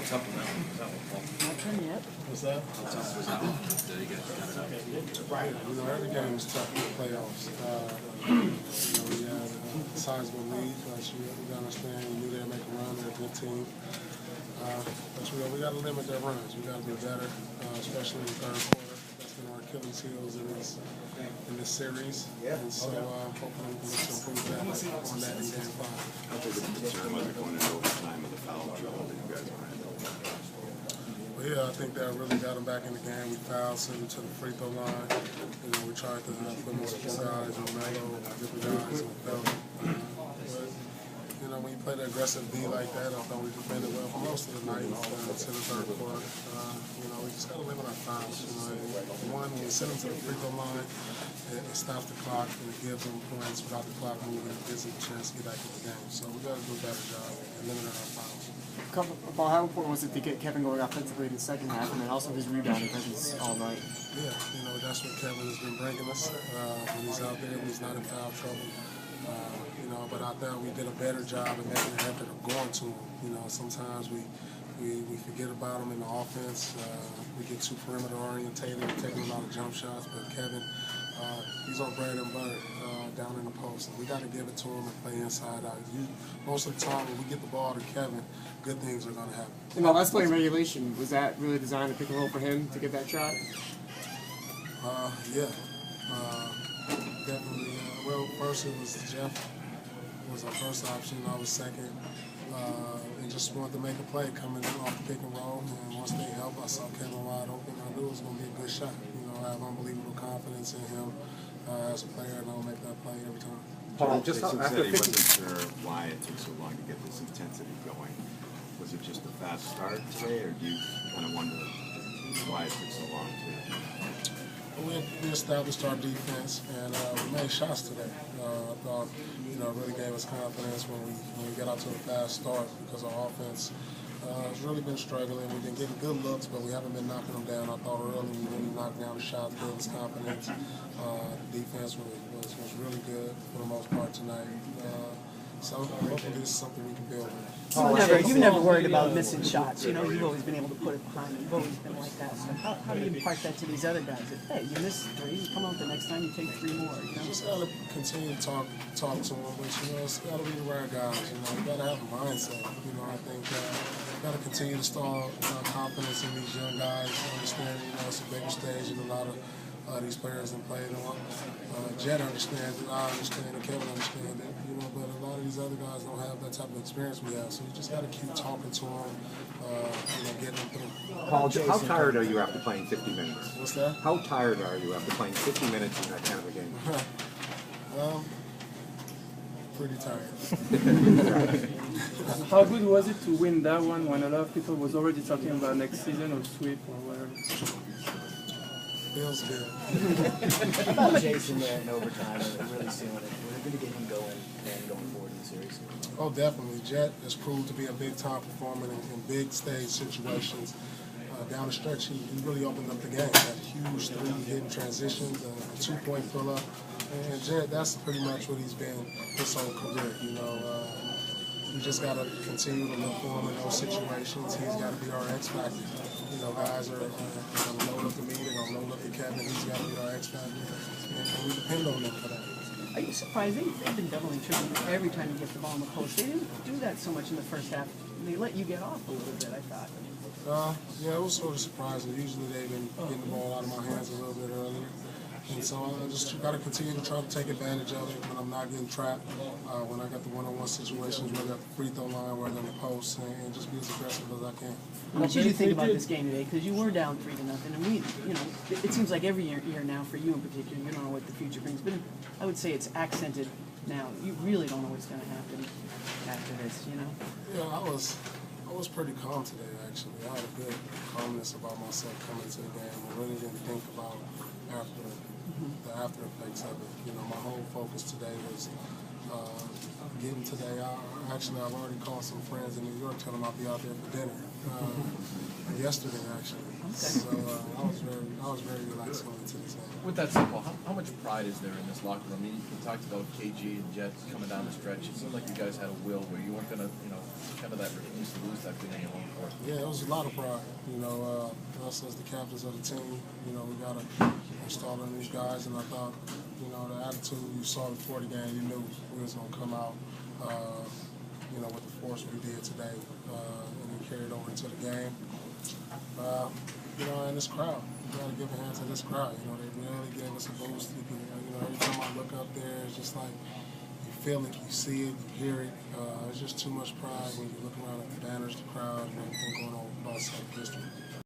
tough was that one? Not done yet. What's that? How tough was that one? You guys got it out. Right. Every game is tough in the playoffs. We had a sizable lead last year. We got to understand. We knew they'd make a run. They're a good team. But we got to limit their runs. We got to be better, especially in the third quarter. That's been our Achilles heels in this series. And so hopefully we can look to improve that on that in game 5. How big of a concern was it going into overtime with the foul trouble that you guys were in? Well, yeah, I think that really got them back in the game. We fouled, sent them to the free throw line. We tried to put most of the guys on Melo, different guys on Bell. When you play the aggressive D like that, I thought we defended well for most of the night to the third quarter. We just got to limit our fouls. One, when we send them to the free throw line, it stops the clock and it gives them points without the clock moving. It gives them a chance to get back in the game. So we got to do a better job at limiting our fouls. Paul, how important was it to get Kevin going offensively in the second half, and then also his rebounding presence all night? Yeah, that's what Kevin has been bringing us when he's out there, when he's not in foul trouble. But I thought we did a better job of making an effort of going to him. Sometimes we forget about him in the offense. We get too perimeter orientated, taking a lot of jump shots. But Kevin, he's on bread and butter down in the post. And we got to give it to him and play inside out. Most of the time when we get the ball to Kevin, good things are going to happen. In the last play in regulation, was that really designed to pick and roll for him to get that shot? Yeah. Definitely. First it was Jeff. Was our first option. I was second, and just wanted to make a play coming in off the pick and roll. And once they helped, I saw Kevin wide open. I knew it was going to be a good shot. I have unbelievable confidence in him as a player, and I'll make that play every time. Paul, just after he wasn't sure why it took so long to get this intensity going. Was it just a fast start today, or do you kind of wonder why it took so long to? We established our defense, and we made shots today. I thought, it really gave us confidence when we got out to a fast start because our offense has really been struggling. We've been getting good looks, but we haven't been knocking them down. I thought early we really knocked down the shots, gave us confidence. The defense was really good for the most part tonight. So hopefully this is something we can build on. You've never worried about missing shots. You've always been able to put it behind you. You've always been like that. So how do you impart that to these other guys? That, hey, you missed 3, you come out the next time, you take 3 more. Just got to continue to talk to them, but it's got to be the right guys. You got to have a mindset. I think got to continue to install confidence in these young guys. Understand, it's a bigger stage and a lot of these players have played on. Jet understands it, I understand it, Kevin understands it, but a lot of these other guys don't have that type of experience we have. So you just got to keep talking to them, getting them through. Paul, how tired are you after playing 50 minutes? What's that? How tired are you after playing 50 minutes in that kind of a game? Pretty tired. How good was it to win that one when a lot of people was already talking about next season or sweep or whatever? Feels good. How about Jason there in overtime and really sealing it? We're going to get him going and going forward in the series. Oh, definitely. Jet has proved to be a big-time performer in big stage situations. Down the stretch, he really opened up the game. That huge 3 hitting transitions, a 2-point pull-up. And Jet, that's pretty much what he's been his whole career. We just got to continue to look for him in those situations. He's got to be our X factor. Guys are going to load up the meeting, they're going to load up the cabinet. He's got to be our X factor, and we depend on them for that. Are you surprised? They've been doubling, tripling every time you get the ball in the post. They didn't do that so much in the first half. They let you get off a little bit, I thought. Yeah, it was sort of surprising. Usually they've been getting the ball out of my hands a little bit earlier. And so I just got to continue to try to take advantage of it when I'm not getting trapped, when I got the one-on-one situations, whether at the free throw line, whether in the post, and just be as aggressive as I can. What did you think about this game today? Because you were down 3-0, and it seems like every year now for you in particular, you don't know what the future brings. But I would say it's accented now. You really don't know what's going to happen after this, Yeah, I was pretty calm today, actually. I had a good calmness about myself coming to the game. I really didn't think about the after effects of it. My whole focus today was getting today. I've already called some friends in New York, telling them I'll be out there for dinner. Yesterday, actually. So I was very relaxed going into this game. With that simple, how much pride is there in this locker room? I mean, you talked about KG and Jet coming down the stretch. It seemed like you guys had a will where you weren't going to, kind of that refuse to lose that thing in your home court. Yeah, it was a lot of pride. Us as the captains of the team, we got to install in these guys, and I thought, the attitude you saw before the game, you knew we was going to come out, with the force we did today, and we carried over into the game. And this crowd, you got to give a hand to this crowd. They really gave us a boost. Every time I look up there, it's just like you feel it, you see it, you hear it. It's just too much pride when you look around at the banners, the crowd, and everything going on with Boston Celtics history.